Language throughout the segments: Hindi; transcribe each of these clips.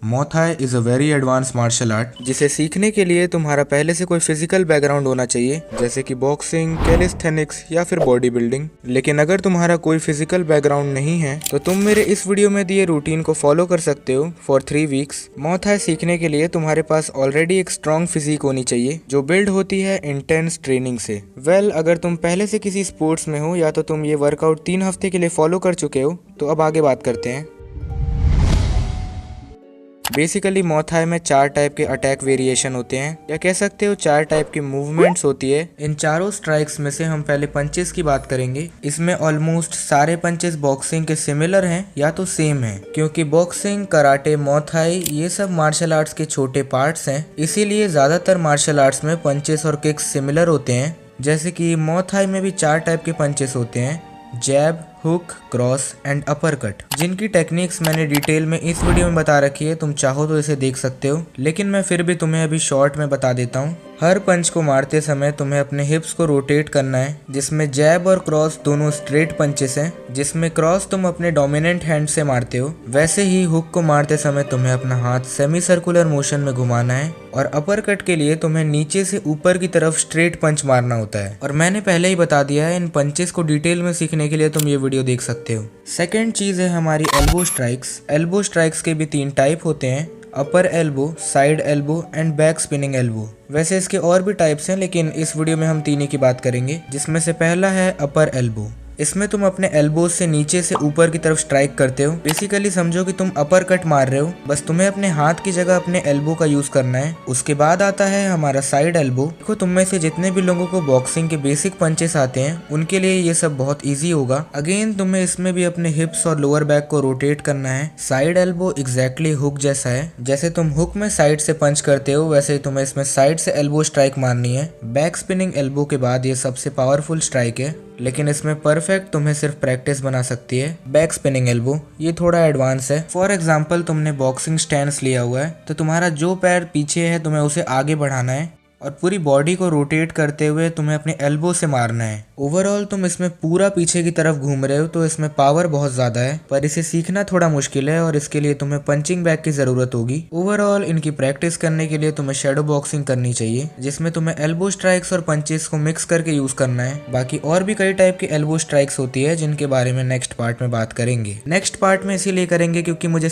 मॉ Thai is a very advance martial art जिसे सीखने के लिए तुम्हारा पहले से कोई फिजिकल बैकग्राउंड होना चाहिए, जैसे कि बॉक्सिंग, कैलिस्थेनिक्स या फिर बॉडी बिल्डिंग। लेकिन अगर तुम्हारा कोई फिजिकल बैकग्राउंड नहीं है तो तुम मेरे इस वीडियो में दिए रूटीन को फॉलो कर सकते हो फॉर 3 वीक्स। मॉ थाई सीखने के लिए तुम्हारे पास ऑलरेडी एक स्ट्रॉन्ग फिजिक होनी चाहिए जो बिल्ड होती है इंटेंस ट्रेनिंग से। अगर तुम पहले से किसी स्पोर्ट्स में हो या तो तुम ये वर्कआउट 3 हफ्ते के लिए फॉलो कर चुके हो, तो अब आगे बात करते हैं। बेसिकली मॉ थाई में 4 टाइप के अटैक वेरिएशन होते हैं, या कह सकते हो 4 टाइप की मूवमेंट्स होती है। इन चारों स्ट्राइक्स में से हम पहले पंचेस की बात करेंगे। इसमें ऑलमोस्ट सारे पंचेस बॉक्सिंग के सिमिलर हैं या तो सेम हैं, क्योंकि बॉक्सिंग, कराटे, मॉ थाई ये सब मार्शल आर्ट्स के छोटे पार्ट्स हैं। इसीलिए ज्यादातर मार्शल आर्ट्स में पंचेस और किक्स सिमिलर होते हैं। जैसे कि मॉ थाई में भी 4 टाइप के पंचेस होते हैं, jab, hook, cross and upper cut, जिनकी टेक्निक्स मैंने डिटेल में इस वीडियो में बता रखी है। तुम चाहो तो इसे देख सकते हो, लेकिन मैं फिर भी तुम्हें अभी शॉर्ट में बता देता हूँ। हर पंच को मारते समय तुम्हें अपने हिप्स को रोटेट करना है, जिसमें जैब और क्रॉस दोनों स्ट्रेट पंचेस हैं, जिसमें क्रॉस तुम अपने डोमिनेंट हैंड से मारते हो। वैसे ही हुक को मारते समय तुम्हें अपना हाथ सेमी सर्कुलर मोशन में घुमाना है, और अपर कट के लिए तुम्हें नीचे से ऊपर की तरफ स्ट्रेट पंच मारना होता है। और मैंने पहले ही बता दिया है, इन पंचेस को डिटेल में सीखने के लिए तुम ये वीडियो देख सकते हो। सेकेंड चीज है हमारी एल्बो स्ट्राइक्स। एल्बो स्ट्राइक्स के भी 3 टाइप होते हैं, upper elbow, side elbow and back spinning elbow. वैसे इसके और भी टाइप्स हैं, लेकिन इस वीडियो में हम 3 ही की बात करेंगे, जिसमें से पहला है अपर एल्बो। इसमें तुम अपने एल्बोज से नीचे से ऊपर की तरफ स्ट्राइक करते हो। बेसिकली समझो कि तुम अपर कट मार रहे हो, बस तुम्हें अपने हाथ की जगह अपने एल्बो का यूज करना है। उसके बाद आता है हमारा साइड एल्बो। देखो, तुम में से जितने भी लोगों को बॉक्सिंग के बेसिक पंचेस आते हैं, उनके लिए ये सब बहुत ईजी होगा। अगेन तुम्हें इसमें भी अपने हिप्स और लोअर बैक को रोटेट करना है। साइड एल्बो एग्जैक्टली हुक जैसा है। जैसे तुम हुक में साइड से पंच करते हो, वैसे ही तुम्हें इसमें साइड से एल्बो स्ट्राइक मारनी है। बैक स्पिनिंग एल्बो के बाद ये सबसे पावरफुल स्ट्राइक है, लेकिन इसमें परफेक्ट तुम्हें सिर्फ प्रैक्टिस बना सकती है। बैक स्पिनिंग एल्बो ये थोड़ा एडवांस है। फॉर एग्जांपल, तुमने बॉक्सिंग स्टैंस लिया हुआ है, तो तुम्हारा जो पैर पीछे है तुम्हें उसे आगे बढ़ाना है, और पूरी बॉडी को रोटेट करते हुए तुम्हें अपने एल्बो से मारना है। ओवरऑल तुम इसमें पूरा पीछे की तरफ घूम रहे हो, तो इसमें पावर बहुत ज्यादा है, पर इसे सीखना थोड़ा मुश्किल है, और इसके लिए तुम्हें पंचिंग बैग की जरूरत होगी। ओवरऑल इनकी प्रैक्टिस करने के लिए तुम्हें शैडो बॉक्सिंग करनी चाहिए, जिसमें तुम्हें एल्बो स्ट्राइक्स और पंचेस को मिक्स करके यूज करना है। बाकी और भी कई टाइप की एल्बो स्ट्राइक्स होती है, जिनके बारे में नेक्स्ट पार्ट में बात करेंगे। नेक्स्ट पार्ट में इसीलिए करेंगे क्योंकि मुझे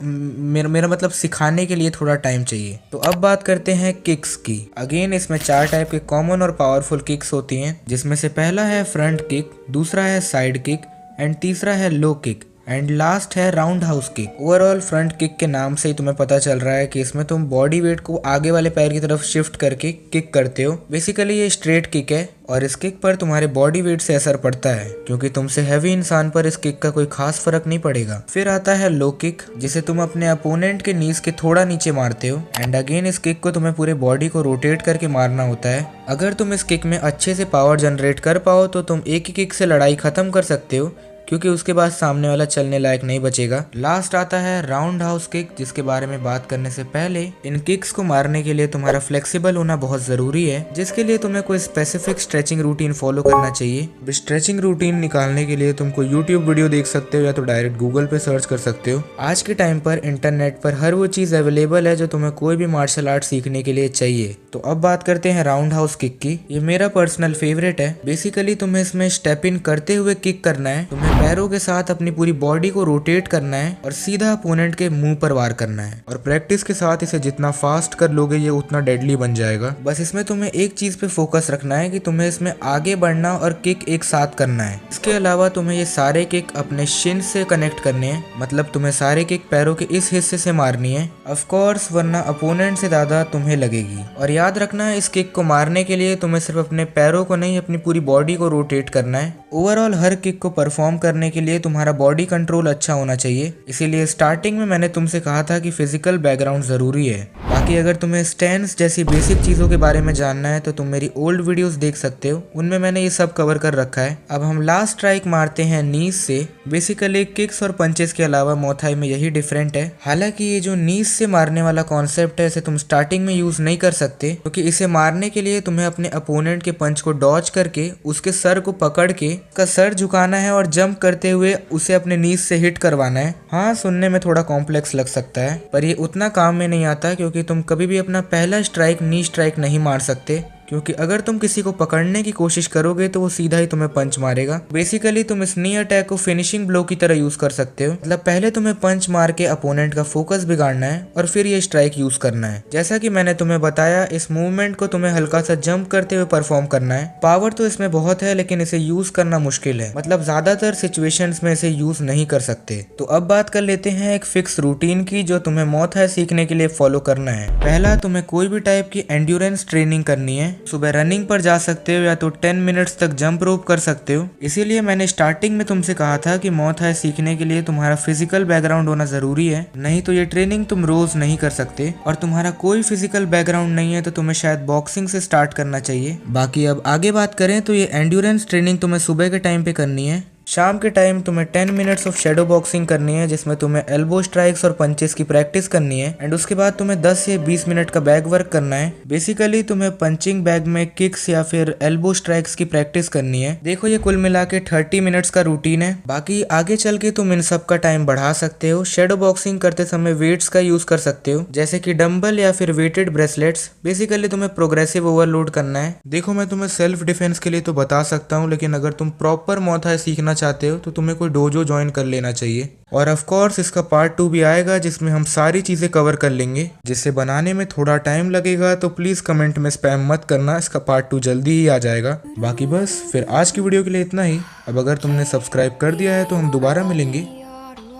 मेरा मतलब सिखाने के लिए थोड़ा टाइम चाहिए। तो अब बात करते हैं किक्स की। अगेन इसमें 4 टाइप के कॉमन और पावरफुल किक्स होती हैं, जिसमें से पहला है फ्रंट किक, दूसरा है साइड किक एंड तीसरा है लो किक एंड लास्ट है round house kick. Overall front kick के नाम से ही तुम्हें पता चल रहा है कि इसमें तुम बॉडी वेट को आगे वाले पैर की तरफ शिफ्ट करके किक करते हो। बेसिकली ये स्ट्रेट किक है, और इस किक पर तुम्हारे बॉडी वेट से असर पड़ता है, क्योंकि तुमसे हैवी इंसान पर इस किक का कोई खास फर्क नहीं पड़ेगा। फिर आता है लो किक, जिसे तुम अपने अपोनेंट के नीज के थोड़ा नीचे मारते हो, एंड अगेन इस किक को तुम्हें पूरे बॉडी को रोटेट करके मारना होता है। अगर तुम इस किक में अच्छे से पावर जनरेट कर पाओ तो तुम एक ही किक से लड़ाई खत्म कर सकते हो, क्योंकि उसके बाद सामने वाला चलने लायक नहीं बचेगा। लास्ट आता है राउंड हाउस किक, जिसके बारे में बात करने से पहले इन किक्स को मारने के लिए तुम्हारा फ्लेक्सिबल होना बहुत जरूरी है, जिसके लिए तुम्हें कोई स्पेसिफिक स्ट्रेचिंग रूटीन फॉलो करना चाहिए। स्ट्रेचिंग रूटीन निकालने के लिए तुम कोई यूट्यूब वीडियो देख सकते हो, या तो डायरेक्ट गूगल पे सर्च कर सकते हो। आज के टाइम पर इंटरनेट पर हर वो चीज अवेलेबल है जो तुम्हें कोई भी मार्शल आर्ट सीखने के लिए चाहिए। तो अब बात करते हैं राउंड हाउस किक की। ये मेरा पर्सनल फेवरेट है। बेसिकली तुम्हें इसमें स्टेप इन करते हुए किक करना है, तुम्हें पैरों के साथ अपनी पूरी बॉडी को रोटेट करना है और सीधा अपोनेंट के मुंह पर वार करना है। और प्रैक्टिस के साथ इसे जितना फास्ट कर लोगे ये उतना डेडली बन जाएगा। बस इसमें तुम्हें एक चीज पे फोकस रखना है कि तुम्हें इसमें आगे बढ़ना और किक एक साथ करना है। इसके अलावा तुम्हें ये सारे किक अपने शिन से कनेक्ट करने हैं, मतलब तुम्हें सारे किक पैरों के इस हिस्से से मारनी है, ऑफ कोर्स, वरना अपोनेंट से ज्यादा तुम्हें लगेगी। और याद रखना, इस किक को मारने के लिए तुम्हें सिर्फ अपने पैरों को नहीं, अपनी पूरी बॉडी को रोटेट करना है। ओवरऑल हर किक को परफॉर्म करने के लिए तुम्हारा बॉडी कंट्रोल अच्छा होना चाहिए। इसीलिए स्टार्टिंग में मैंने तुमसे कहा था कि फिजिकल बैकग्राउंड जरूरी है। बाकी अगर तुम्हें स्टैंस जैसी बेसिक चीजों के बारे में जानना है तो तुम मेरी ओल्ड वीडियोस देख सकते हो, उनमें मैंने ये सब कवर कर रखा है। अब हम लास्ट स्ट्राइक मारते हैं नीज से। बेसिकली किक्स और पंचेस के अलावा मोथाई में यही डिफरेंट है। हालांकि ये जो नीज से मारने वाला कॉन्सेप्ट है इसे तुम स्टार्टिंग में यूज नहीं कर सकते, क्योंकि इसे मारने के लिए तुम्हें अपने अपोनेंट के पंच को डॉज करके उसके सर को पकड़ के उसका सर झुकाना है और जंप करते हुए उसे अपने नीज से हिट करवाना है। हाँ, सुनने में थोड़ा कॉम्प्लेक्स लग सकता है, पर ये उतना काम में नहीं आता, क्योंकि तुम कभी भी अपना पहला स्ट्राइक नी स्ट्राइक नहीं मार सकते, क्योंकि अगर तुम किसी को पकड़ने की कोशिश करोगे तो वो सीधा ही तुम्हें पंच मारेगा। बेसिकली तुम इस नी अटैक को फिनिशिंग ब्लो की तरह यूज कर सकते हो। मतलब पहले तुम्हें पंच मार के अपोनेंट का फोकस बिगाड़ना है और फिर ये स्ट्राइक यूज करना है। जैसा कि मैंने तुम्हें बताया, इस मूवमेंट को तुम्हें हल्का सा जंप करते हुए परफॉर्म करना है। पावर तो इसमें बहुत है, लेकिन इसे यूज करना मुश्किल है। मतलब ज्यादातर सिचुएशंस में इसे यूज नहीं कर सकते। तो अब बात कर लेते हैं एक फिक्स रूटीन की, जो तुम्हें मोथाई सीखने के लिए फॉलो करना है। पहला, तुम्हें कोई भी टाइप की एंड्योरेंस ट्रेनिंग करनी है। सुबह रनिंग पर जा सकते हो या तो 10 मिनट्स तक जंप रोप कर सकते हो। इसीलिए मैंने स्टार्टिंग में तुमसे कहा था कि मोथाई सीखने के लिए तुम्हारा फिजिकल बैकग्राउंड होना जरूरी है, नहीं तो ये ट्रेनिंग तुम रोज नहीं कर सकते। और तुम्हारा कोई फिजिकल बैकग्राउंड नहीं है तो तुम्हें शायद बॉक्सिंग से स्टार्ट करना चाहिए। बाकी अब आगे बात करें तो ये एंड्योरेंस ट्रेनिंग तुम्हें सुबह के टाइम पे करनी है। शाम के टाइम तुम्हें 10 मिनट्स ऑफ शेडो बॉक्सिंग करनी है, जिसमें तुम्हें एल्बो स्ट्राइक्स और पंचेस की प्रैक्टिस करनी है। एंड उसके बाद तुम्हें 10 से 20 मिनट का बैक वर्क करना है। बेसिकली तुम्हें पंचिंग बैग में किक्स या फिर एल्बो स्ट्राइक्स की प्रैक्टिस करनी है। देखो, ये कुल मिला के 30 मिनट्स का रूटीन है। बाकी आगे चल के तुम इन सब का टाइम बढ़ा सकते हो। शेडो बॉक्सिंग करते समय वेट्स का यूज कर सकते हो, जैसे कि डंबल या फिर वेटेड ब्रेसलेट्स। बेसिकली तुम्हें प्रोग्रेसिव ओवरलोड करना है। देखो, मैं तुम्हें सेल्फ डिफेंस के लिए तो बता सकता हूँ, लेकिन अगर तुम प्रॉपर मोथाई सीखना चाहते हो तो तुम्हें कोई डोजो ज्वाइन कर लेना चाहिए। और ऑफ कोर्स इसका पार्ट 2 भी आएगा, जिसमें हम सारी चीजें कवर कर लेंगे। जिसे बनाने में थोड़ा टाइम लगेगा, तो प्लीज कमेंट में स्पैम मत करना, इसका पार्ट 2 जल्दी ही आ जाएगा। बाकी बस फिर आज की वीडियो के लिए इतना ही। अब अगर तुमने सब्सक्राइब कर दिया है तो हम दोबारा मिलेंगे,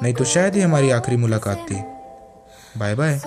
नहीं तो शायद ही हमारी आखिरी मुलाकात थी। Bye bye.